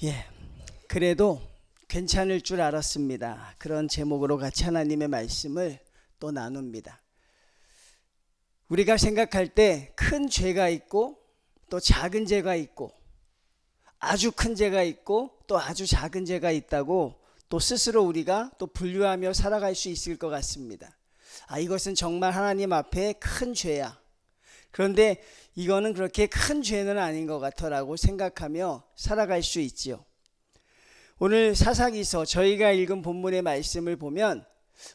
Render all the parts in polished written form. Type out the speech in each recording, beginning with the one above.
예, 그래도 괜찮을 줄 알았습니다. 그런 제목으로 같이 하나님의 말씀을 또 나눕니다. 우리가 생각할 때 큰 죄가 있고 또 작은 죄가 있고 아주 큰 죄가 있고 또 아주 작은 죄가 있다고 또 스스로 우리가 또 분류하며 살아갈 수 있을 것 같습니다. 이것은 정말 하나님 앞에 큰 죄야. 그런데 이거는 그렇게 큰 죄는 아닌 것 같아라고 생각하며 살아갈 수 있지요. 오늘 사사기서 저희가 읽은 본문의 말씀을 보면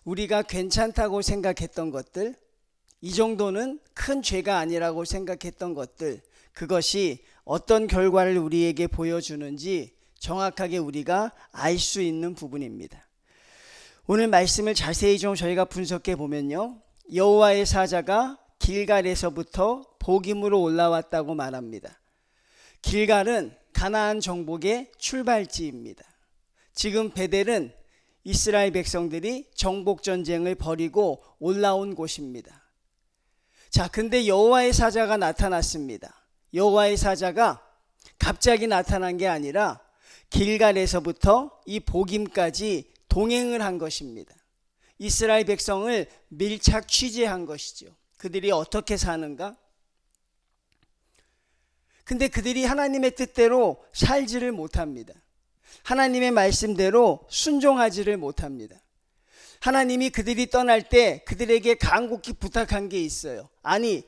우리가 괜찮다고 생각했던 것들, 이 정도는 큰 죄가 아니라고 생각했던 것들, 그것이 어떤 결과를 우리에게 보여주는지 정확하게 우리가 알 수 있는 부분입니다. 오늘 말씀을 자세히 좀 저희가 분석해 보면요, 여호와의 사자가 길갈에서부터 복임으로 올라왔다고 말합니다. 길갈은 가나안 정복의 출발지입니다. 지금 베델은 이스라엘 백성들이 정복 전쟁을 벌이고 올라온 곳입니다. 자, 근데 여호와의 사자가 나타났습니다. 여호와의 사자가 갑자기 나타난 게 아니라 길갈에서부터 이 복임까지 동행을 한 것입니다. 이스라엘 백성을 밀착 취재한 것이죠. 그들이 어떻게 사는가? 근데 그들이 하나님의 뜻대로 살지를 못합니다. 하나님의 말씀대로 순종하지를 못합니다. 하나님이 그들이 떠날 때 그들에게 간곡히 부탁한 게 있어요. 아니,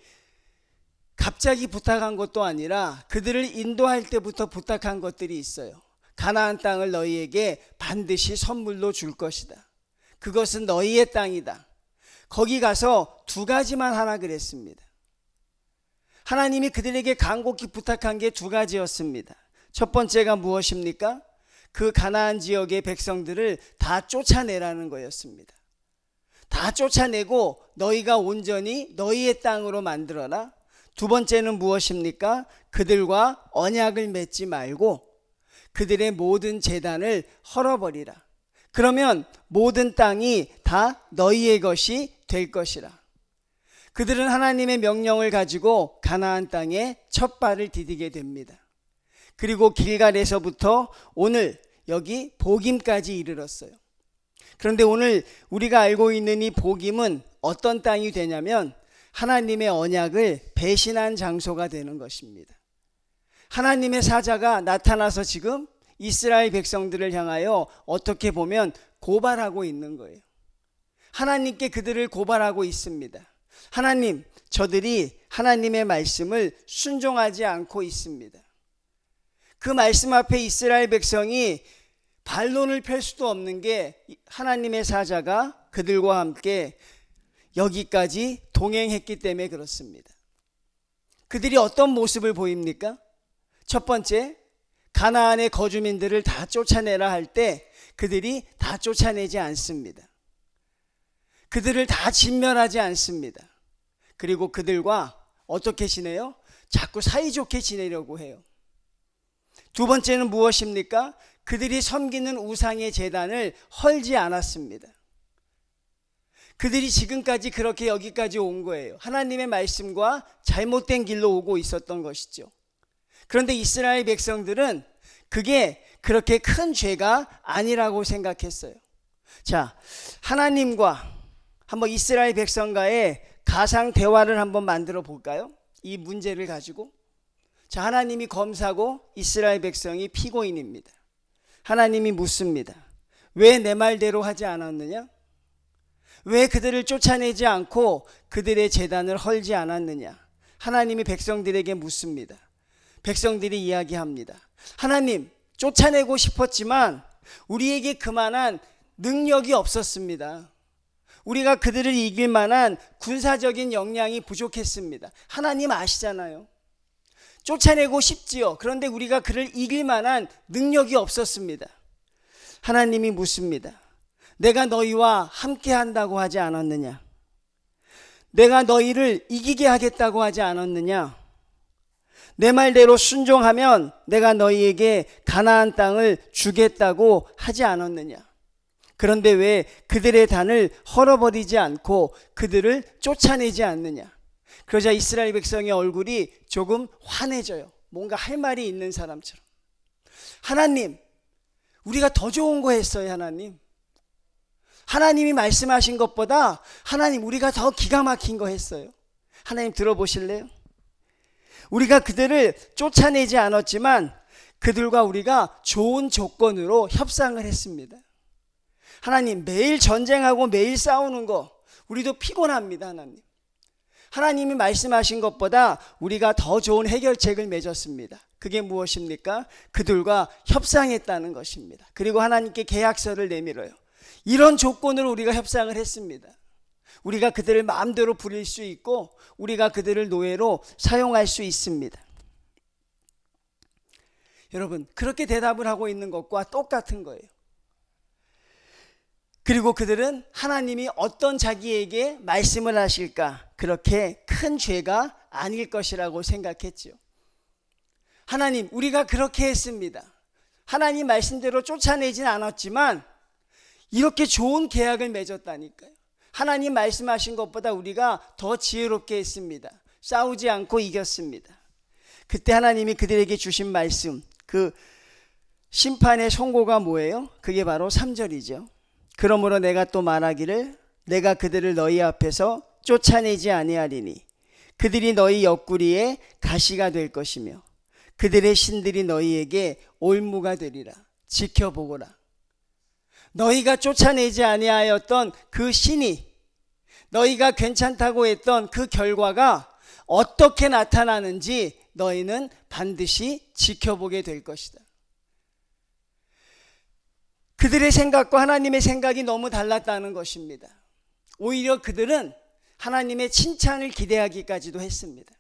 갑자기 부탁한 것도 아니라 그들을 인도할 때부터 부탁한 것들이 있어요. 가나안 땅을 너희에게 반드시 선물로 줄 것이다. 그것은 너희의 땅이다. 거기 가서 두 가지만 하라 그랬습니다. 하나님이 그들에게 간곡히 부탁한 게 두 가지였습니다. 첫 번째가 무엇입니까? 그 가나안 지역의 백성들을 다 쫓아내라는 거였습니다. 다 쫓아내고 너희가 온전히 너희의 땅으로 만들어라. 두 번째는 무엇입니까? 그들과 언약을 맺지 말고 그들의 모든 제단을 헐어버리라. 그러면 모든 땅이 다 너희의 것이 될 것이라. 그들은 하나님의 명령을 가지고 가나안 땅에 첫 발을 디디게 됩니다. 그리고 길갈에서부터 오늘 여기 복임까지 이르렀어요. 그런데 오늘 우리가 알고 있는 이 복임은 어떤 땅이 되냐면 하나님의 언약을 배신한 장소가 되는 것입니다. 하나님의 사자가 나타나서 지금 이스라엘 백성들을 향하여 어떻게 보면 고발하고 있는 거예요. 하나님께 그들을 고발하고 있습니다. 하나님, 저들이 하나님의 말씀을 순종하지 않고 있습니다. 그 말씀 앞에 이스라엘 백성이 반론을 펼 수도 없는 게 하나님의 사자가 그들과 함께 여기까지 동행했기 때문에 그렇습니다. 그들이 어떤 모습을 보입니까? 첫 번째, 가나안의 거주민들을 다 쫓아내라 할 때 그들이 다 쫓아내지 않습니다. 그들을 다 진멸하지 않습니다. 그리고 그들과 어떻게 지내요? 자꾸 사이좋게 지내려고 해요. 두 번째는 무엇입니까? 그들이 섬기는 우상의 제단을 헐지 않았습니다. 그들이 지금까지 그렇게 여기까지 온 거예요. 하나님의 말씀과 잘못된 길로 오고 있었던 것이죠. 그런데 이스라엘 백성들은 그게 그렇게 큰 죄가 아니라고 생각했어요. 자, 하나님과 한번 이스라엘 백성과의 가상 대화를 한번 만들어 볼까요? 이 문제를 가지고. 자, 하나님이 검사고 이스라엘 백성이 피고인입니다. 하나님이 묻습니다. 왜 내 말대로 하지 않았느냐? 왜 그들을 쫓아내지 않고 그들의 제단을 헐지 않았느냐? 하나님이 백성들에게 묻습니다. 백성들이 이야기합니다. 하나님, 쫓아내고 싶었지만 우리에게 그만한 능력이 없었습니다. 우리가 그들을 이길 만한 군사적인 역량이 부족했습니다. 하나님 아시잖아요. 쫓아내고 싶지요. 그런데 우리가 그를 이길 만한 능력이 없었습니다. 하나님이 묻습니다. 내가 너희와 함께 한다고 하지 않았느냐? 내가 너희를 이기게 하겠다고 하지 않았느냐? 내 말대로 순종하면 내가 너희에게 가나안 땅을 주겠다고 하지 않았느냐? 그런데 왜 그들의 단을 헐어버리지 않고 그들을 쫓아내지 않느냐? 그러자 이스라엘 백성의 얼굴이 조금 환해져요. 뭔가 할 말이 있는 사람처럼. 하나님, 우리가 더 좋은 거 했어요. 하나님, 하나님이 말씀하신 것보다 하나님 우리가 더 기가 막힌 거 했어요. 하나님 들어보실래요? 우리가 그들을 쫓아내지 않았지만 그들과 우리가 좋은 조건으로 협상을 했습니다. 하나님, 매일 전쟁하고 매일 싸우는 거 우리도 피곤합니다. 하나님, 하나님이 말씀하신 것보다 우리가 더 좋은 해결책을 맺었습니다. 그게 무엇입니까? 그들과 협상했다는 것입니다. 그리고 하나님께 계약서를 내밀어요. 이런 조건으로 우리가 협상을 했습니다. 우리가 그들을 마음대로 부릴 수 있고 우리가 그들을 노예로 사용할 수 있습니다. 여러분, 그렇게 대답을 하고 있는 것과 똑같은 거예요. 그리고 그들은 하나님이 어떤 자기에게 말씀을 하실까, 그렇게 큰 죄가 아닐 것이라고 생각했죠. 하나님, 우리가 그렇게 했습니다. 하나님 말씀대로 쫓아내진 않았지만 이렇게 좋은 계약을 맺었다니까요. 하나님 말씀하신 것보다 우리가 더 지혜롭게 했습니다. 싸우지 않고 이겼습니다. 그때 하나님이 그들에게 주신 말씀, 그 심판의 선고가 뭐예요? 그게 바로 3절이죠. 그러므로 내가 또 말하기를 내가 그들을 너희 앞에서 쫓아내지 아니하리니 그들이 너희 옆구리에 가시가 될 것이며 그들의 신들이 너희에게 올무가 되리라. 지켜보거라. 너희가 쫓아내지 아니하였던 그 신이, 너희가 괜찮다고 했던 그 결과가 어떻게 나타나는지 너희는 반드시 지켜보게 될 것이다. 그들의 생각과 하나님의 생각이 너무 달랐다는 것입니다. 오히려 그들은 하나님의 칭찬을 기대하기까지도 했습니다.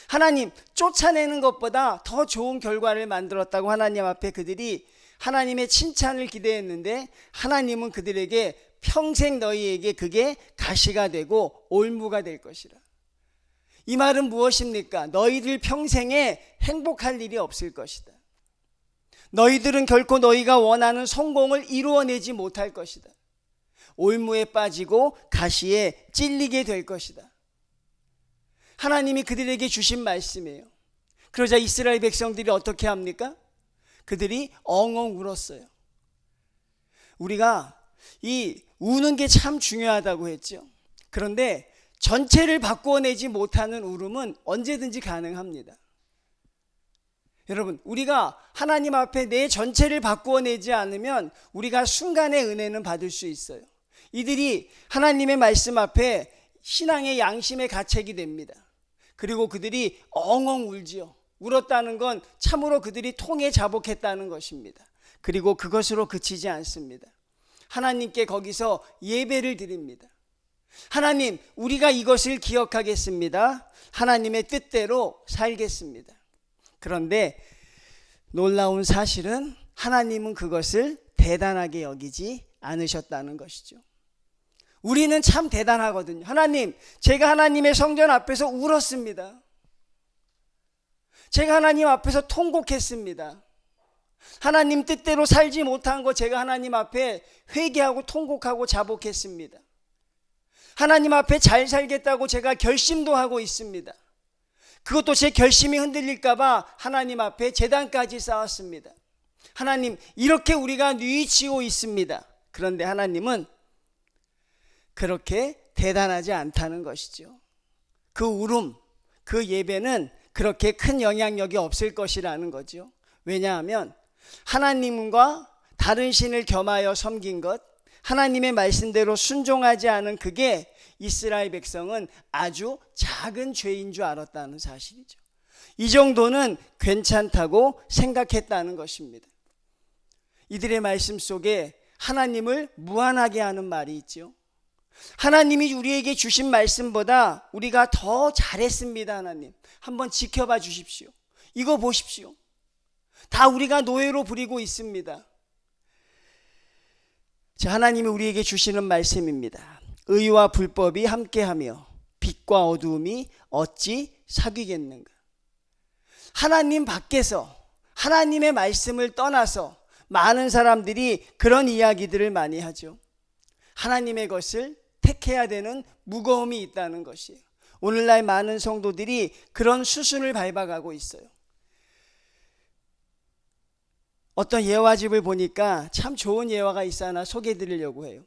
하나님, 쫓아내는 것보다 더 좋은 결과를 만들었다고 하나님 앞에 그들이 하나님의 칭찬을 기대했는데 하나님은 그들에게 평생 너희에게 그게 가시가 되고 올무가 될 것이라. 이 말은 무엇입니까? 너희들 평생에 행복할 일이 없을 것이다. 너희들은 결코 너희가 원하는 성공을 이루어내지 못할 것이다. 올무에 빠지고 가시에 찔리게 될 것이다. 하나님이 그들에게 주신 말씀이에요. 그러자 이스라엘 백성들이 어떻게 합니까? 그들이 엉엉 울었어요. 우리가 이 우는 게 참 중요하다고 했죠. 그런데 전체를 바꾸어내지 못하는 울음은 언제든지 가능합니다. 여러분, 우리가 하나님 앞에 내 전체를 바꾸어내지 않으면 우리가 순간의 은혜는 받을 수 있어요. 이들이 하나님의 말씀 앞에 신앙의 양심의 가책이 됩니다. 그리고 그들이 엉엉 울지요. 울었다는 건 참으로 그들이 통에 자복했다는 것입니다. 그리고 그것으로 그치지 않습니다. 하나님께 거기서 예배를 드립니다. 하나님, 우리가 이것을 기억하겠습니다. 하나님의 뜻대로 살겠습니다. 그런데 놀라운 사실은 하나님은 그것을 대단하게 여기지 않으셨다는 것이죠. 우리는 참 대단하거든요. 하나님, 제가 하나님의 성전 앞에서 울었습니다. 제가 하나님 앞에서 통곡했습니다. 하나님 뜻대로 살지 못한 거 제가 하나님 앞에 회개하고 통곡하고 자복했습니다. 하나님 앞에 잘 살겠다고 제가 결심도 하고 있습니다. 그것도 제 결심이 흔들릴까 봐 하나님 앞에 제단까지 쌓았습니다. 하나님, 이렇게 우리가 뉘우치고 있습니다. 그런데 하나님은 그렇게 대단하지 않다는 것이죠. 그 울음, 그 예배는 그렇게 큰 영향력이 없을 것이라는 거죠. 왜냐하면 하나님과 다른 신을 겸하여 섬긴 것, 하나님의 말씀대로 순종하지 않은 그게 이스라엘 백성은 아주 작은 죄인 줄 알았다는 사실이죠. 이 정도는 괜찮다고 생각했다는 것입니다. 이들의 말씀 속에 하나님을 무한하게 하는 말이 있죠. 하나님이 우리에게 주신 말씀보다 우리가 더 잘했습니다. 하나님, 한번 지켜봐 주십시오. 이거 보십시오. 다 우리가 노예로 부리고 있습니다. 자, 하나님이 우리에게 주시는 말씀입니다. 의와 불법이 함께하며 빛과 어두움이 어찌 사귀겠는가. 하나님 밖에서 하나님의 말씀을 떠나서 많은 사람들이 그런 이야기들을 많이 하죠. 하나님의 것을 택해야 되는 무거움이 있다는 것이에요. 오늘날 많은 성도들이 그런 수순을 밟아가고 있어요. 어떤 예화집을 보니까 참 좋은 예화가 있어 하나 소개해 드리려고 해요.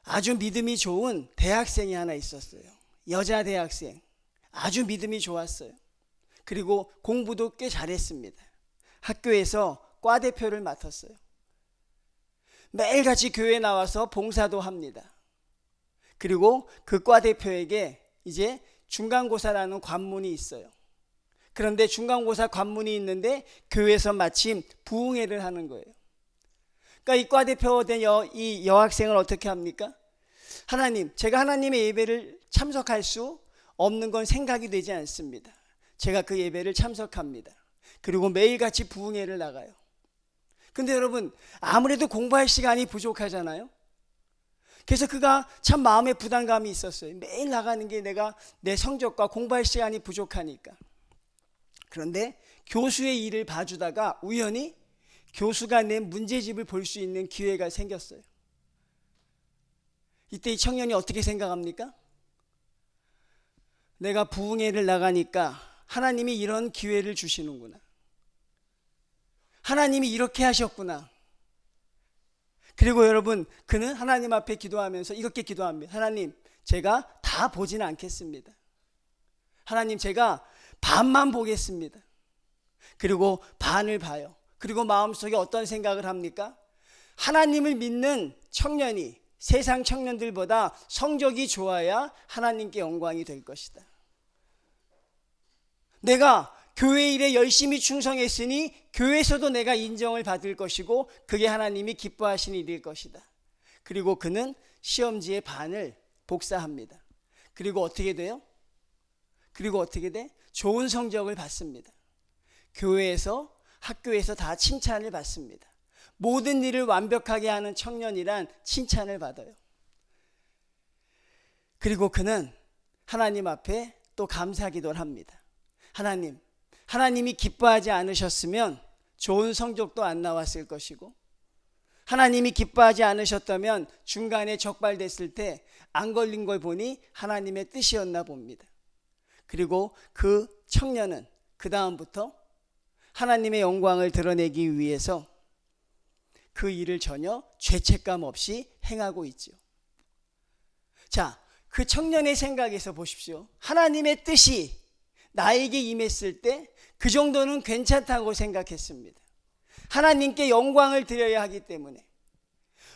아주 믿음이 좋은 대학생이 하나 있었어요. 여자 대학생. 아주 믿음이 좋았어요. 그리고 공부도 꽤 잘했습니다. 학교에서 과대표를 맡았어요. 매일같이 교회에 나와서 봉사도 합니다. 그리고 그 과대표에게 이제 중간고사라는 관문이 있어요. 그런데 중간고사 관문이 있는데 교회에서 마침 부흥회를 하는 거예요. 그러니까 이 과대표 된 이 여학생을 어떻게 합니까? 하나님, 제가 하나님의 예배를 참석할 수 없는 건 생각이 되지 않습니다. 제가 그 예배를 참석합니다. 그리고 매일같이 부흥회를 나가요. 근데 여러분, 아무래도 공부할 시간이 부족하잖아요. 그래서 그가 참 마음에 부담감이 있었어요. 매일 나가는 게 내가 내 성적과 공부할 시간이 부족하니까. 그런데 교수의 일을 봐주다가 우연히 교수가 낸 문제집을 볼 수 있는 기회가 생겼어요. 이때 이 청년이 어떻게 생각합니까? 내가 부흥회를 나가니까 하나님이 이런 기회를 주시는구나. 하나님이 이렇게 하셨구나. 그리고 여러분, 그는 하나님 앞에 기도하면서 이렇게 기도합니다. 하나님, 제가 다 보지는 않겠습니다. 하나님, 제가 반만 보겠습니다. 그리고 반을 봐요. 그리고 마음속에 어떤 생각을 합니까? 하나님을 믿는 청년이 세상 청년들보다 성적이 좋아야 하나님께 영광이 될 것이다. 내가 교회 일에 열심히 충성했으니 교회에서도 내가 인정을 받을 것이고 그게 하나님이 기뻐하시는 일일 것이다. 그리고 그는 시험지의 반을 복사합니다. 그리고 어떻게 돼요? 그리고 어떻게 돼? 좋은 성적을 받습니다. 교회에서, 학교에서 다 칭찬을 받습니다. 모든 일을 완벽하게 하는 청년이란 칭찬을 받아요. 그리고 그는 하나님 앞에 또 감사기도를 합니다. 하나님이 기뻐하지 않으셨으면 좋은 성적도 안 나왔을 것이고, 하나님이 기뻐하지 않으셨다면 중간에 적발됐을 때 안 걸린 걸 보니 하나님의 뜻이었나 봅니다. 그리고 그 청년은 그 다음부터 하나님의 영광을 드러내기 위해서 그 일을 전혀 죄책감 없이 행하고 있죠. 자, 그 청년의 생각에서 보십시오. 하나님의 뜻이 나에게 임했을 때 그 정도는 괜찮다고 생각했습니다. 하나님께 영광을 드려야 하기 때문에.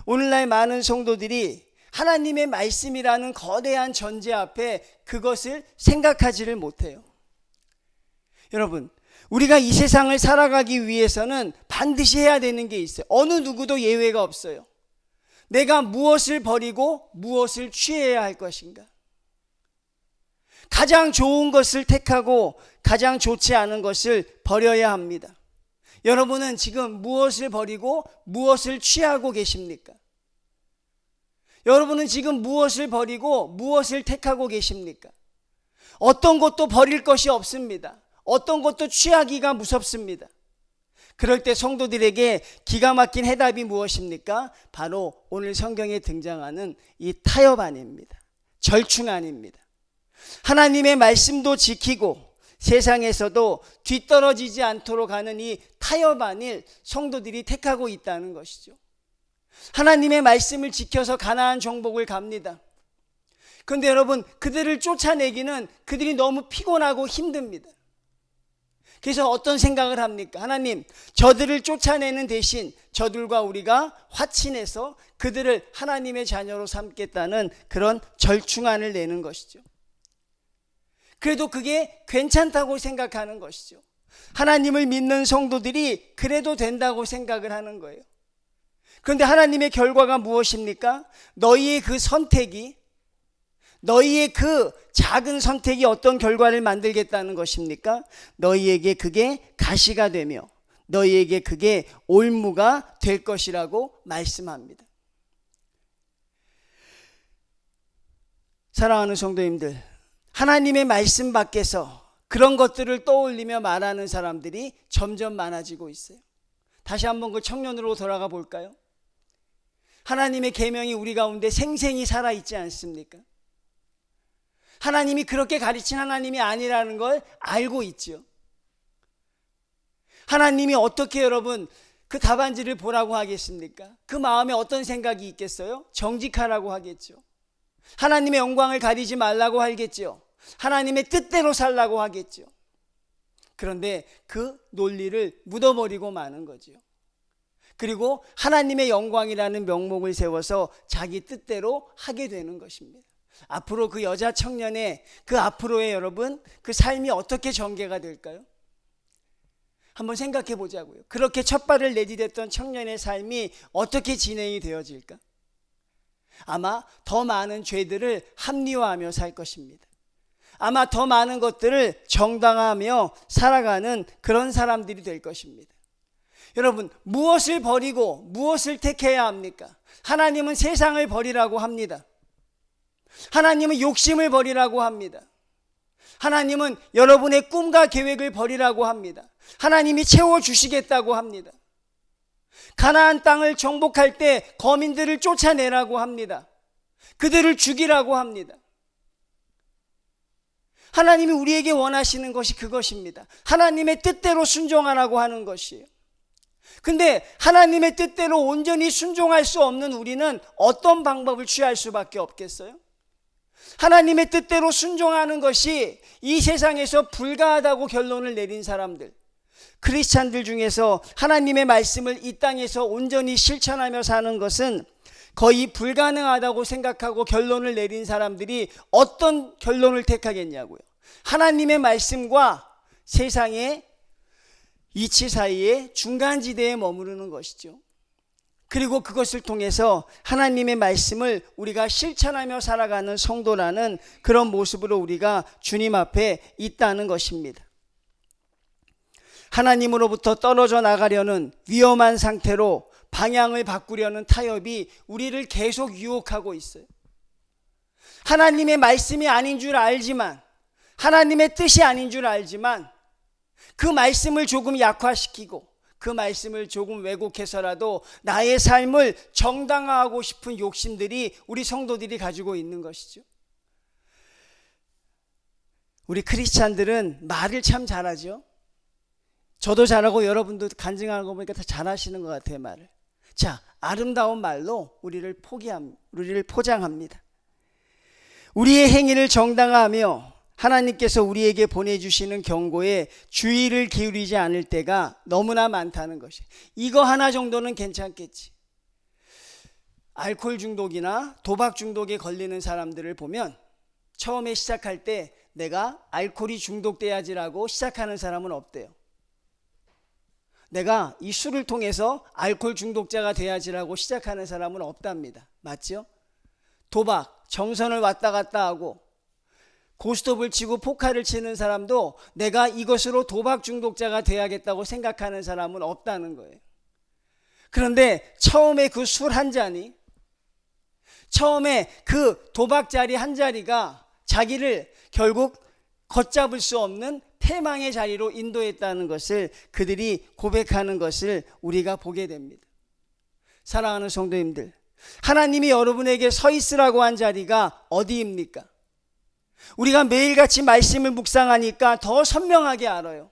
오늘날 많은 성도들이 하나님의 말씀이라는 거대한 전제 앞에 그것을 생각하지를 못해요. 여러분, 우리가 이 세상을 살아가기 위해서는 반드시 해야 되는 게 있어요. 어느 누구도 예외가 없어요. 내가 무엇을 버리고 무엇을 취해야 할 것인가? 가장 좋은 것을 택하고 가장 좋지 않은 것을 버려야 합니다. 여러분은 지금 무엇을 버리고 무엇을 취하고 계십니까? 여러분은 지금 무엇을 버리고 무엇을 택하고 계십니까? 어떤 것도 버릴 것이 없습니다. 어떤 것도 취하기가 무섭습니다. 그럴 때 성도들에게 기가 막힌 해답이 무엇입니까? 바로 오늘 성경에 등장하는 이 타협안입니다. 절충안입니다. 하나님의 말씀도 지키고 세상에서도 뒤떨어지지 않도록 하는 이 타협안을 성도들이 택하고 있다는 것이죠. 하나님의 말씀을 지켜서 가나안 정복을 갑니다. 그런데 여러분, 그들을 쫓아내기는 그들이 너무 피곤하고 힘듭니다. 그래서 어떤 생각을 합니까? 하나님, 저들을 쫓아내는 대신 저들과 우리가 화친해서 그들을 하나님의 자녀로 삼겠다는 그런 절충안을 내는 것이죠. 그래도 그게 괜찮다고 생각하는 것이죠. 하나님을 믿는 성도들이 그래도 된다고 생각을 하는 거예요. 그런데 하나님의 결과가 무엇입니까? 너희의 그 선택이, 너희의 그 작은 선택이 어떤 결과를 만들겠다는 것입니까? 너희에게 그게 가시가 되며 너희에게 그게 올무가 될 것이라고 말씀합니다. 사랑하는 성도님들, 하나님의 말씀 밖에서 그런 것들을 떠올리며 말하는 사람들이 점점 많아지고 있어요. 다시 한번 그 청년으로 돌아가 볼까요? 하나님의 계명이 우리 가운데 생생히 살아있지 않습니까? 하나님이 그렇게 가르친 하나님이 아니라는 걸 알고 있죠. 하나님이 어떻게 여러분 그 답안지를 보라고 하겠습니까? 그 마음에 어떤 생각이 있겠어요? 정직하라고 하겠죠. 하나님의 영광을 가리지 말라고 하겠죠. 하나님의 뜻대로 살라고 하겠죠. 그런데 그 논리를 묻어버리고 마는 거죠. 그리고 하나님의 영광이라는 명목을 세워서 자기 뜻대로 하게 되는 것입니다. 앞으로 그 여자 청년의 그 앞으로의 여러분 그 삶이 어떻게 전개가 될까요? 한번 생각해 보자고요. 그렇게 첫 발을 내디뎠던 청년의 삶이 어떻게 진행이 되어질까? 아마 더 많은 죄들을 합리화하며 살 것입니다. 아마 더 많은 것들을 정당화하며 살아가는 그런 사람들이 될 것입니다. 여러분, 무엇을 버리고 무엇을 택해야 합니까? 하나님은 세상을 버리라고 합니다. 하나님은 욕심을 버리라고 합니다. 하나님은 여러분의 꿈과 계획을 버리라고 합니다. 하나님이 채워주시겠다고 합니다. 가나안 땅을 정복할 때 거민들을 쫓아내라고 합니다. 그들을 죽이라고 합니다. 하나님이 우리에게 원하시는 것이 그것입니다. 하나님의 뜻대로 순종하라고 하는 것이에요. 근데 하나님의 뜻대로 온전히 순종할 수 없는 우리는 어떤 방법을 취할 수밖에 없겠어요? 하나님의 뜻대로 순종하는 것이 이 세상에서 불가하다고 결론을 내린 사람들, 크리스찬들 중에서 하나님의 말씀을 이 땅에서 온전히 실천하며 사는 것은 거의 불가능하다고 생각하고 결론을 내린 사람들이 어떤 결론을 택하겠냐고요. 하나님의 말씀과 세상의 이치 사이에 중간지대에 머무르는 것이죠. 그리고 그것을 통해서 하나님의 말씀을 우리가 실천하며 살아가는 성도라는 그런 모습으로 우리가 주님 앞에 있다는 것입니다. 하나님으로부터 떨어져 나가려는 위험한 상태로 방향을 바꾸려는 타협이 우리를 계속 유혹하고 있어요. 하나님의 말씀이 아닌 줄 알지만, 하나님의 뜻이 아닌 줄 알지만 그 말씀을 조금 약화시키고 그 말씀을 조금 왜곡해서라도 나의 삶을 정당화하고 싶은 욕심들이 우리 성도들이 가지고 있는 것이죠. 우리 크리스찬들은 말을 참 잘하죠. 저도 잘하고 여러분도 간증하는 거 보니까 다 잘하시는 것 같아요, 말을. 자, 아름다운 말로 우리를 포장합니다. 우리의 행위를 정당화하며 하나님께서 우리에게 보내주시는 경고에 주의를 기울이지 않을 때가 너무나 많다는 것이. 이거 하나 정도는 괜찮겠지. 알코올 중독이나 도박 중독에 걸리는 사람들을 보면 처음에 시작할 때 내가 알코올이 중독돼야지라고 시작하는 사람은 없대요. 내가 이 술을 통해서 알코올 중독자가 돼야지라고 시작하는 사람은 없답니다. 맞죠? 도박, 정선을 왔다 갔다 하고 고스톱을 치고 포카를 치는 사람도 내가 이것으로 도박 중독자가 돼야겠다고 생각하는 사람은 없다는 거예요. 그런데 처음에 그 술 한 잔이, 처음에 그 도박자리 한 자리가 자기를 결국 걷잡을 수 없는 패망의 자리로 인도했다는 것을 그들이 고백하는 것을 우리가 보게 됩니다. 사랑하는 성도님들, 하나님이 여러분에게 서 있으라고 한 자리가 어디입니까? 우리가 매일같이 말씀을 묵상하니까 더 선명하게 알아요.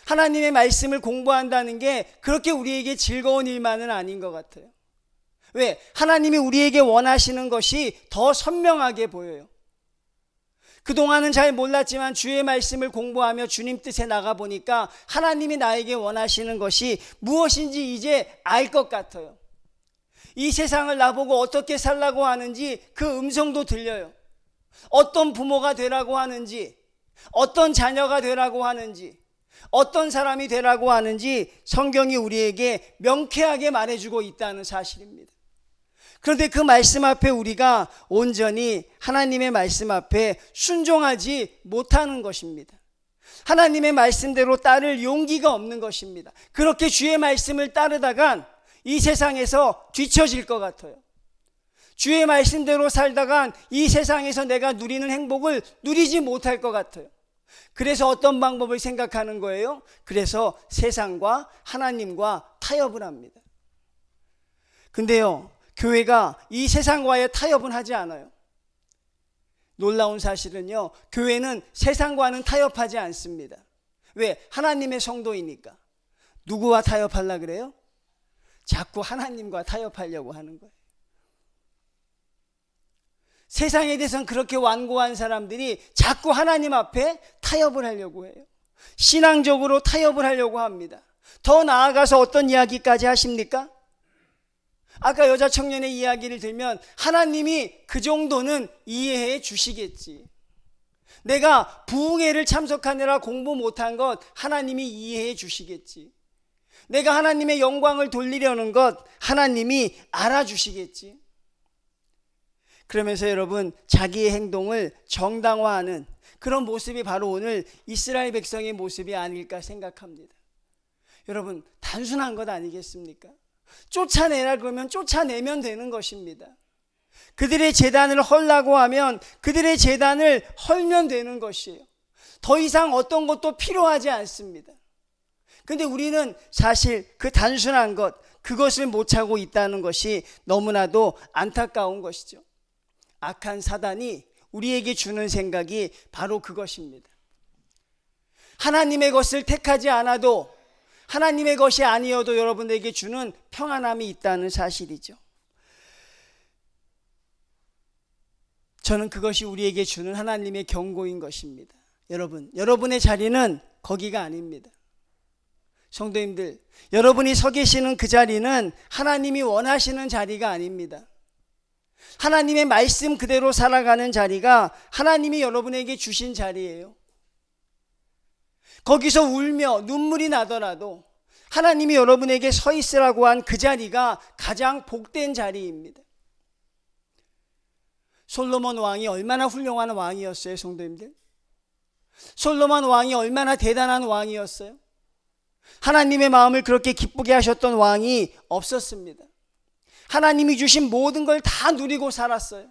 하나님의 말씀을 공부한다는 게 그렇게 우리에게 즐거운 일만은 아닌 것 같아요. 왜? 하나님이 우리에게 원하시는 것이 더 선명하게 보여요. 그동안은 잘 몰랐지만 주의 말씀을 공부하며 주님 뜻에 나가보니까 하나님이 나에게 원하시는 것이 무엇인지 이제 알 것 같아요. 이 세상을 나보고 어떻게 살라고 하는지 그 음성도 들려요. 어떤 부모가 되라고 하는지, 어떤 자녀가 되라고 하는지, 어떤 사람이 되라고 하는지 성경이 우리에게 명쾌하게 말해주고 있다는 사실입니다. 그런데 그 말씀 앞에 우리가 온전히 하나님의 말씀 앞에 순종하지 못하는 것입니다. 하나님의 말씀대로 따를 용기가 없는 것입니다. 그렇게 주의 말씀을 따르다간 이 세상에서 뒤처질 것 같아요. 주의 말씀대로 살다간 이 세상에서 내가 누리는 행복을 누리지 못할 것 같아요. 그래서 어떤 방법을 생각하는 거예요? 그래서 세상과 하나님과 타협을 합니다. 근데요, 교회가 이 세상과의 타협은 하지 않아요. 놀라운 사실은요, 교회는 세상과는 타협하지 않습니다. 왜? 하나님의 성도이니까. 누구와 타협하려고 그래요? 자꾸 하나님과 타협하려고 하는 거예요. 세상에 대해서는 그렇게 완고한 사람들이 자꾸 하나님 앞에 타협을 하려고 해요. 신앙적으로 타협을 하려고 합니다. 더 나아가서 어떤 이야기까지 하십니까? 아까 여자 청년의 이야기를 들면 하나님이 그 정도는 이해해 주시겠지. 내가 부흥회를 참석하느라 공부 못한 것 하나님이 이해해 주시겠지. 내가 하나님의 영광을 돌리려는 것 하나님이 알아주시겠지. 그러면서 여러분, 자기의 행동을 정당화하는 그런 모습이 바로 오늘 이스라엘 백성의 모습이 아닐까 생각합니다. 여러분, 단순한 것 아니겠습니까? 쫓아내라 그러면 쫓아내면 되는 것입니다. 그들의 제단을 헐라고 하면 그들의 제단을 헐면 되는 것이에요. 더 이상 어떤 것도 필요하지 않습니다. 근데 우리는 사실 그 단순한 것, 그것을 못 차고 있다는 것이 너무나도 안타까운 것이죠. 악한 사단이 우리에게 주는 생각이 바로 그것입니다. 하나님의 것을 택하지 않아도, 하나님의 것이 아니어도 여러분에게 주는 평안함이 있다는 사실이죠. 저는 그것이 우리에게 주는 하나님의 경고인 것입니다. 여러분, 여러분의 자리는 거기가 아닙니다. 성도님들, 여러분이 서 계시는 그 자리는 하나님이 원하시는 자리가 아닙니다. 하나님의 말씀 그대로 살아가는 자리가 하나님이 여러분에게 주신 자리예요. 거기서 울며 눈물이 나더라도 하나님이 여러분에게 서 있으라고 한 그 자리가 가장 복된 자리입니다. 솔로몬 왕이 얼마나 훌륭한 왕이었어요, 성도님들? 솔로몬 왕이 얼마나 대단한 왕이었어요? 하나님의 마음을 그렇게 기쁘게 하셨던 왕이 없었습니다. 하나님이 주신 모든 걸 다 누리고 살았어요.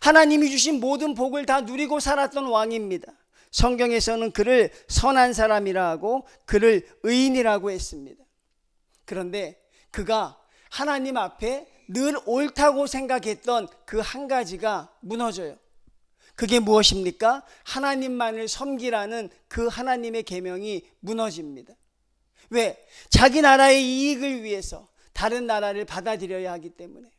하나님이 주신 모든 복을 다 누리고 살았던 왕입니다. 성경에서는 그를 선한 사람이라 하고 그를 의인이라고 했습니다. 그런데 그가 하나님 앞에 늘 옳다고 생각했던 그 한 가지가 무너져요. 그게 무엇입니까? 하나님만을 섬기라는 그 하나님의 계명이 무너집니다. 왜? 자기 나라의 이익을 위해서 다른 나라를 받아들여야 하기 때문에.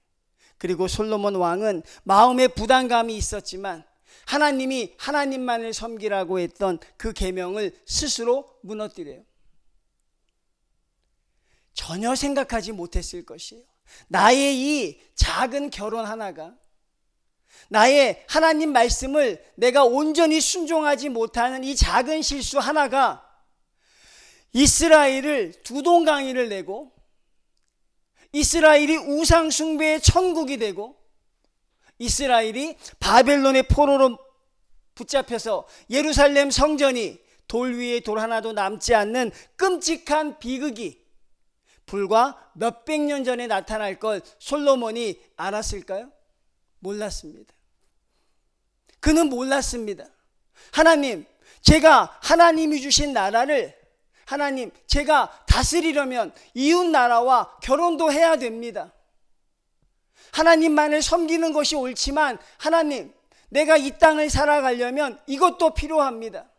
그리고 솔로몬 왕은 마음에 부담감이 있었지만 하나님이 하나님만을 섬기라고 했던 그 계명을 스스로 무너뜨려요. 전혀 생각하지 못했을 것이에요. 나의 이 작은 결혼 하나가, 나의 하나님 말씀을 내가 온전히 순종하지 못하는 이 작은 실수 하나가 이스라엘을 두동강이를 내고 이스라엘이 우상 숭배의 천국이 되고 이스라엘이 바벨론의 포로로 붙잡혀서 예루살렘 성전이 돌 위에 돌 하나도 남지 않는 끔찍한 비극이 불과 몇백 년 전에 나타날 걸 솔로몬이 알았을까요? 몰랐습니다. 그는 몰랐습니다. 하나님, 제가 하나님이 주신 나라를, 하나님, 제가 다스리려면 이웃 나라와 결혼도 해야 됩니다. 하나님만을 섬기는 것이 옳지만 하나님, 내가 이 땅을 살아가려면 이것도 필요합니다.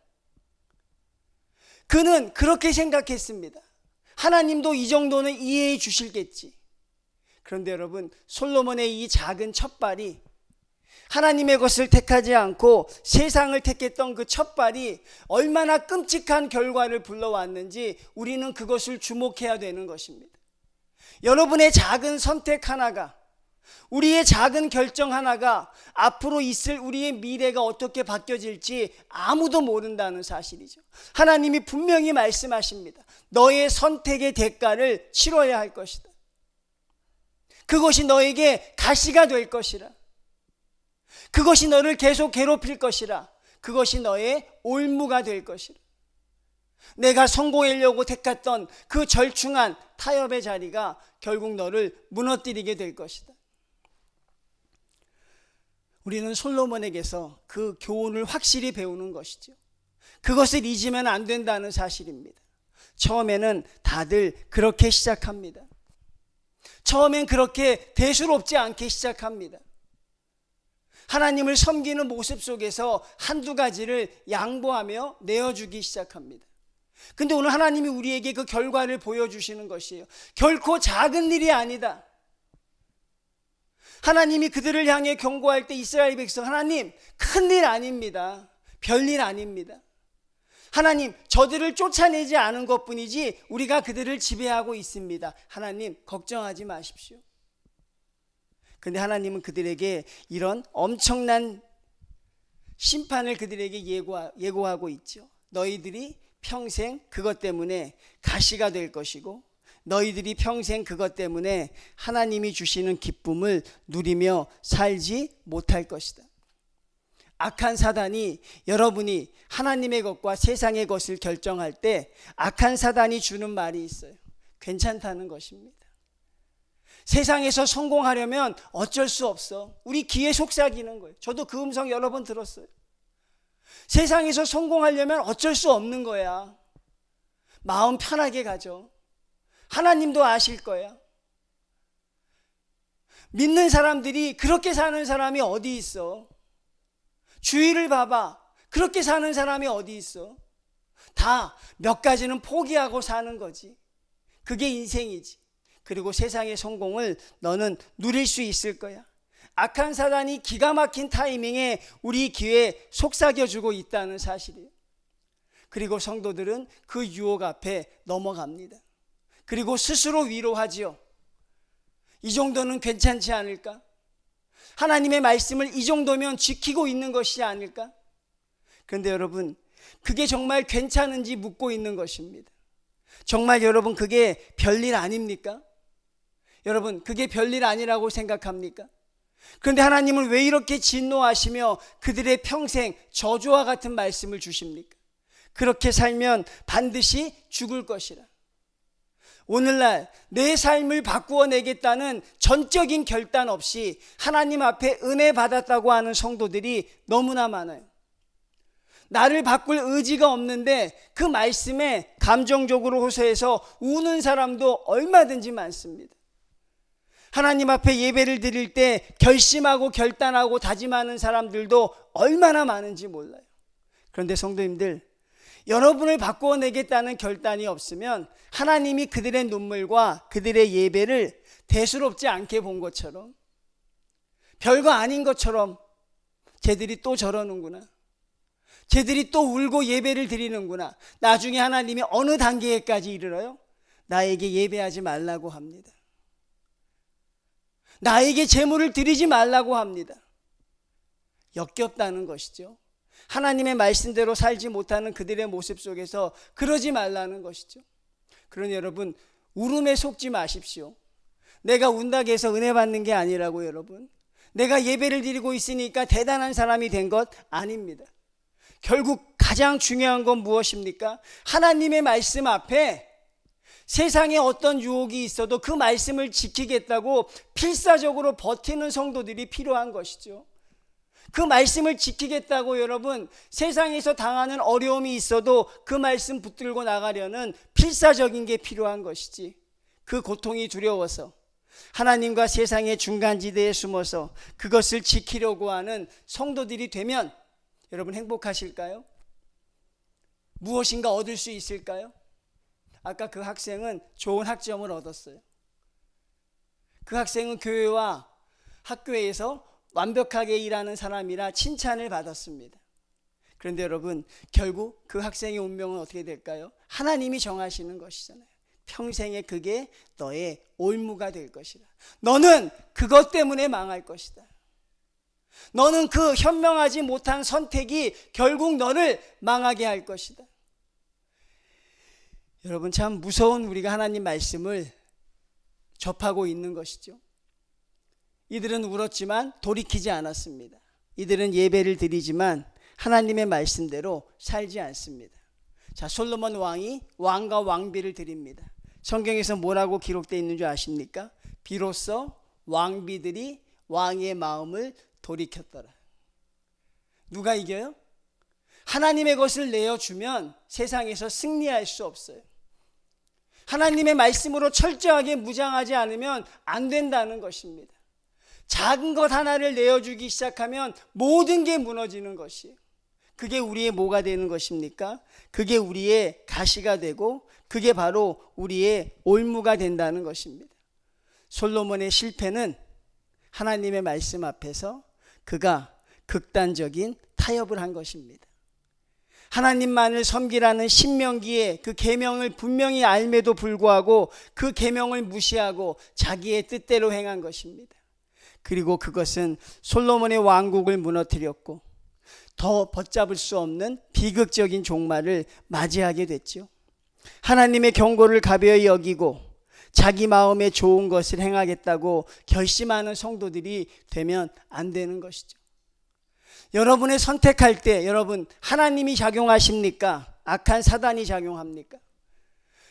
그는 그렇게 생각했습니다. 하나님도 이 정도는 이해해 주실겠지. 그런데 여러분, 솔로몬의 이 작은 첫발이, 하나님의 것을 택하지 않고 세상을 택했던 그 첫발이 얼마나 끔찍한 결과를 불러왔는지 우리는 그것을 주목해야 되는 것입니다. 여러분의 작은 선택 하나가, 우리의 작은 결정 하나가 앞으로 있을 우리의 미래가 어떻게 바뀌어질지 아무도 모른다는 사실이죠. 하나님이 분명히 말씀하십니다. 너의 선택의 대가를 치러야 할 것이다. 그것이 너에게 가시가 될 것이라. 그것이 너를 계속 괴롭힐 것이라. 그것이 너의 올무가 될 것이라. 내가 성공하려고 택했던 그 절충한 타협의 자리가 결국 너를 무너뜨리게 될 것이다. 우리는 솔로몬에게서 그 교훈을 확실히 배우는 것이죠. 그것을 잊으면 안 된다는 사실입니다. 처음에는 다들 그렇게 시작합니다. 처음엔 그렇게 대수롭지 않게 시작합니다. 하나님을 섬기는 모습 속에서 한두 가지를 양보하며 내어주기 시작합니다. 근데 오늘 하나님이 우리에게 그 결과를 보여주시는 것이에요. 결코 작은 일이 아니다. 하나님이 그들을 향해 경고할 때 이스라엘 백성, 하나님 큰일 아닙니다. 별일 아닙니다. 하나님 저들을 쫓아내지 않은 것뿐이지 우리가 그들을 지배하고 있습니다. 하나님 걱정하지 마십시오. 근데 하나님은 그들에게 이런 엄청난 심판을 그들에게 예고하고 있죠. 너희들이 평생 그것 때문에 가시가 될 것이고 너희들이 평생 그것 때문에 하나님이 주시는 기쁨을 누리며 살지 못할 것이다. 악한 사단이 여러분이 하나님의 것과 세상의 것을 결정할 때 악한 사단이 주는 말이 있어요. 괜찮다는 것입니다. 세상에서 성공하려면 어쩔 수 없어. 우리 귀에 속삭이는 거예요. 저도 그 음성 여러 번 들었어요. 세상에서 성공하려면 어쩔 수 없는 거야. 마음 편하게 가져. 하나님도 아실 거야. 믿는 사람들이 그렇게 사는 사람이 어디 있어? 주위를 봐봐. 그렇게 사는 사람이 어디 있어? 다 몇 가지는 포기하고 사는 거지. 그게 인생이지. 그리고 세상의 성공을 너는 누릴 수 있을 거야. 악한 사단이 기가 막힌 타이밍에 우리 귀에 속삭여주고 있다는 사실이에요. 그리고 성도들은 그 유혹 앞에 넘어갑니다. 그리고 스스로 위로하지요. 이 정도는 괜찮지 않을까? 하나님의 말씀을 이 정도면 지키고 있는 것이 아닐까? 그런데 여러분, 그게 정말 괜찮은지 묻고 있는 것입니다. 정말 여러분 그게 별일 아닙니까? 여러분 그게 별일 아니라고 생각합니까? 그런데 하나님은 왜 이렇게 진노하시며 그들의 평생 저주와 같은 말씀을 주십니까? 그렇게 살면 반드시 죽을 것이라. 오늘날 내 삶을 바꾸어 내겠다는 전적인 결단 없이 하나님 앞에 은혜 받았다고 하는 성도들이 너무나 많아요. 나를 바꿀 의지가 없는데 그 말씀에 감정적으로 호소해서 우는 사람도 얼마든지 많습니다. 하나님 앞에 예배를 드릴 때 결심하고 결단하고 다짐하는 사람들도 얼마나 많은지 몰라요. 그런데 성도님들, 여러분을 바꾸어 내겠다는 결단이 없으면 하나님이 그들의 눈물과 그들의 예배를 대수롭지 않게 본 것처럼, 별거 아닌 것처럼 쟤들이 또 저러는구나, 쟤들이 또 울고 예배를 드리는구나, 나중에 하나님이 어느 단계까지 이르러요? 나에게 예배하지 말라고 합니다. 나에게 제물을 드리지 말라고 합니다. 역겹다는 것이죠. 하나님의 말씀대로 살지 못하는 그들의 모습 속에서 그러지 말라는 것이죠. 그러니 여러분, 울음에 속지 마십시오. 내가 운다고 해서 은혜 받는 게 아니라고. 여러분, 내가 예배를 드리고 있으니까 대단한 사람이 된 것 아닙니다. 결국 가장 중요한 건 무엇입니까? 하나님의 말씀 앞에 세상에 어떤 유혹이 있어도 그 말씀을 지키겠다고 필사적으로 버티는 성도들이 필요한 것이죠. 그 말씀을 지키겠다고 여러분, 세상에서 당하는 어려움이 있어도 그 말씀 붙들고 나가려는 필사적인 게 필요한 것이지, 그 고통이 두려워서 하나님과 세상의 중간지대에 숨어서 그것을 지키려고 하는 성도들이 되면 여러분 행복하실까요? 무엇인가 얻을 수 있을까요? 아까 그 학생은 좋은 학점을 얻었어요. 그 학생은 교회와 학교에서 완벽하게 일하는 사람이라 칭찬을 받았습니다. 그런데 여러분, 결국 그 학생의 운명은 어떻게 될까요? 하나님이 정하시는 것이잖아요. 평생에 그게 너의 올무가 될 것이다. 너는 그것 때문에 망할 것이다. 너는 그 현명하지 못한 선택이 결국 너를 망하게 할 것이다. 여러분, 참 무서운 우리가 하나님 말씀을 접하고 있는 것이죠. 이들은 울었지만 돌이키지 않았습니다. 이들은 예배를 드리지만 하나님의 말씀대로 살지 않습니다. 자, 솔로몬 왕이 왕과 왕비를 드립니다. 성경에서 뭐라고 기록되어 있는 줄 아십니까? 비로소 왕비들이 왕의 마음을 돌이켰더라. 누가 이겨요? 하나님의 것을 내어주면 세상에서 승리할 수 없어요. 하나님의 말씀으로 철저하게 무장하지 않으면 안 된다는 것입니다. 작은 것 하나를 내어주기 시작하면 모든 게 무너지는 것이에요. 그게 우리의 뭐가 되는 것입니까? 그게 우리의 가시가 되고 그게 바로 우리의 올무가 된다는 것입니다. 솔로몬의 실패는 하나님의 말씀 앞에서 그가 극단적인 타협을 한 것입니다. 하나님만을 섬기라는 신명기에 그 계명을 분명히 알매도 불구하고 그 계명을 무시하고 자기의 뜻대로 행한 것입니다. 그리고 그것은 솔로몬의 왕국을 무너뜨렸고 더 붙잡을 수 없는 비극적인 종말을 맞이하게 됐죠. 하나님의 경고를 가벼이 여기고 자기 마음에 좋은 것을 행하겠다고 결심하는 성도들이 되면 안 되는 것이죠. 여러분의 선택할 때 여러분 하나님이 작용하십니까? 악한 사단이 작용합니까?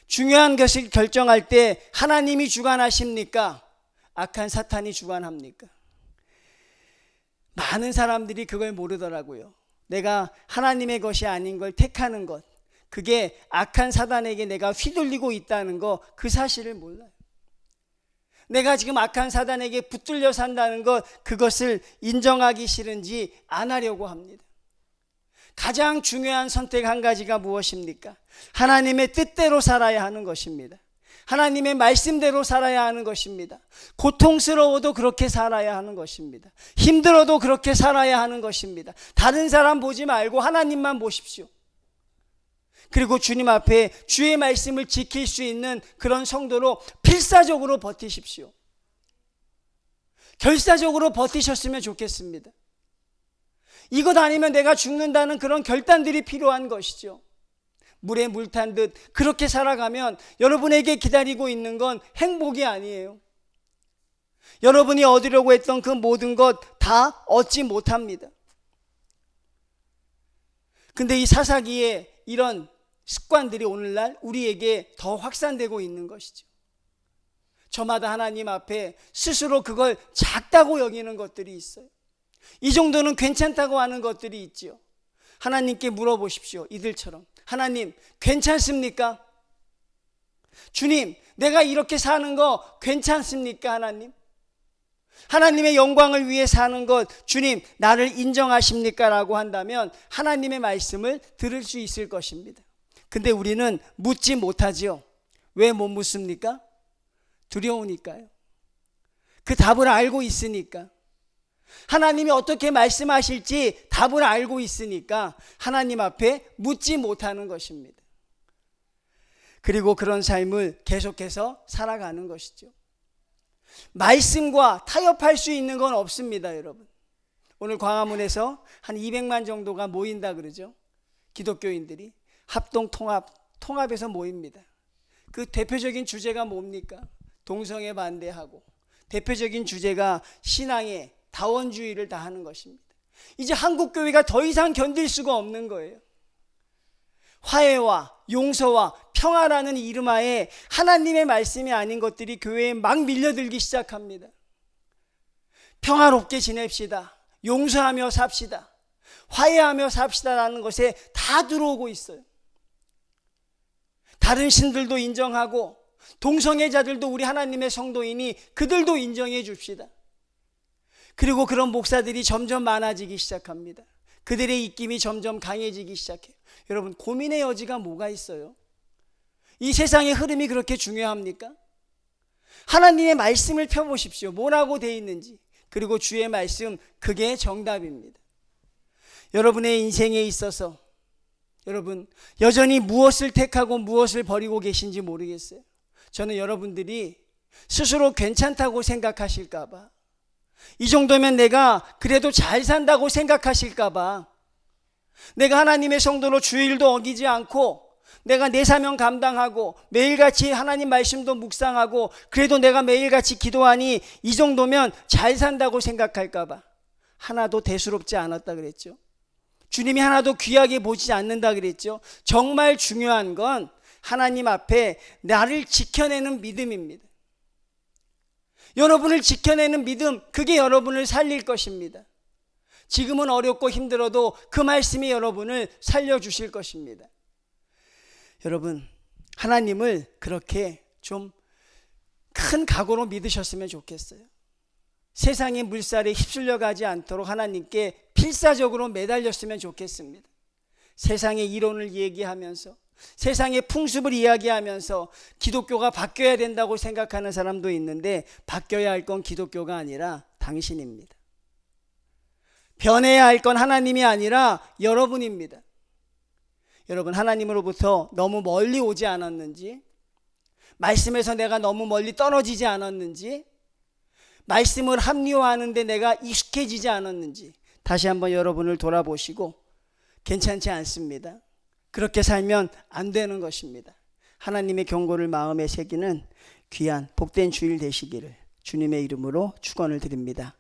중요한 것을 결정할 때 하나님이 주관하십니까? 악한 사탄이 주관합니까? 많은 사람들이 그걸 모르더라고요. 내가 하나님의 것이 아닌 걸 택하는 것, 그게 악한 사단에게 내가 휘둘리고 있다는 거, 그 사실을 몰라요. 내가 지금 악한 사단에게 붙들려 산다는 것, 그것을 인정하기 싫은지 안 하려고 합니다. 가장 중요한 선택 한 가지가 무엇입니까? 하나님의 뜻대로 살아야 하는 것입니다. 하나님의 말씀대로 살아야 하는 것입니다. 고통스러워도 그렇게 살아야 하는 것입니다. 힘들어도 그렇게 살아야 하는 것입니다. 다른 사람 보지 말고 하나님만 보십시오. 그리고 주님 앞에 주의 말씀을 지킬 수 있는 그런 성도로 필사적으로 버티십시오. 결사적으로 버티셨으면 좋겠습니다. 이것 아니면 내가 죽는다는 그런 결단들이 필요한 것이죠. 물에 물 탄 듯 그렇게 살아가면 여러분에게 기다리고 있는 건 행복이 아니에요. 여러분이 얻으려고 했던 그 모든 것 다 얻지 못합니다. 근데 이 사사기의 이런 습관들이 오늘날 우리에게 더 확산되고 있는 것이죠. 저마다 하나님 앞에 스스로 그걸 작다고 여기는 것들이 있어요. 이 정도는 괜찮다고 하는 것들이 있죠. 하나님께 물어보십시오. 이들처럼. 하나님, 괜찮습니까? 주님, 내가 이렇게 사는 거 괜찮습니까? 하나님? 하나님의 영광을 위해 사는 것, 주님, 나를 인정하십니까? 라고 한다면 하나님의 말씀을 들을 수 있을 것입니다. 근데 우리는 묻지 못하지요. 왜 못 묻습니까? 두려우니까요. 그 답을 알고 있으니까. 하나님이 어떻게 말씀하실지 답을 알고 있으니까 하나님 앞에 묻지 못하는 것입니다. 그리고 그런 삶을 계속해서 살아가는 것이죠. 말씀과 타협할 수 있는 건 없습니다, 여러분. 오늘 광화문에서 한 200만 정도가 모인다 그러죠. 기독교인들이 합동 통합에서 모입니다. 그 대표적인 주제가 뭡니까? 동성애 반대하고, 대표적인 주제가 신앙의 다원주의를 다 하는 것입니다. 이제 한국 교회가 더 이상 견딜 수가 없는 거예요. 화해와 용서와 평화라는 이름하에 하나님의 말씀이 아닌 것들이 교회에 막 밀려들기 시작합니다. 평화롭게 지냅시다. 용서하며 삽시다. 화해하며 삽시다라는 것에 다 들어오고 있어요. 다른 신들도 인정하고 동성애자들도 우리 하나님의 성도이니 그들도 인정해 줍시다. 그리고 그런 목사들이 점점 많아지기 시작합니다. 그들의 입김이 점점 강해지기 시작해요. 여러분, 고민의 여지가 뭐가 있어요? 이 세상의 흐름이 그렇게 중요합니까? 하나님의 말씀을 펴보십시오. 뭐라고 돼 있는지. 그리고 주의 말씀, 그게 정답입니다. 여러분의 인생에 있어서 여러분 여전히 무엇을 택하고 무엇을 버리고 계신지 모르겠어요. 저는 여러분들이 스스로 괜찮다고 생각하실까 봐, 이 정도면 내가 그래도 잘 산다고 생각하실까 봐, 내가 하나님의 성도로 주일도 어기지 않고 내가 내 사명 감당하고 매일같이 하나님 말씀도 묵상하고 그래도 내가 매일같이 기도하니 이 정도면 잘 산다고 생각할까 봐 하나도 대수롭지 않았다 그랬죠. 주님이 하나도 귀하게 보지 않는다 그랬죠. 정말 중요한 건 하나님 앞에 나를 지켜내는 믿음입니다. 여러분을 지켜내는 믿음, 그게 여러분을 살릴 것입니다. 지금은 어렵고 힘들어도 그 말씀이 여러분을 살려주실 것입니다. 여러분, 하나님을 그렇게 좀 큰 각오로 믿으셨으면 좋겠어요. 세상의 물살에 휩쓸려 가지 않도록 하나님께 필사적으로 매달렸으면 좋겠습니다. 세상의 이론을 얘기하면서 세상의 풍습을 이야기하면서 기독교가 바뀌어야 된다고 생각하는 사람도 있는데, 바뀌어야 할 건 기독교가 아니라 당신입니다. 변해야 할 건 하나님이 아니라 여러분입니다. 여러분, 하나님으로부터 너무 멀리 오지 않았는지, 말씀에서 내가 너무 멀리 떨어지지 않았는지, 말씀을 합리화하는데 내가 익숙해지지 않았는지 다시 한번 여러분을 돌아보시고, 괜찮지 않습니다. 그렇게 살면 안 되는 것입니다. 하나님의 경고를 마음에 새기는 귀한 복된 주일 되시기를 주님의 이름으로 축원을 드립니다.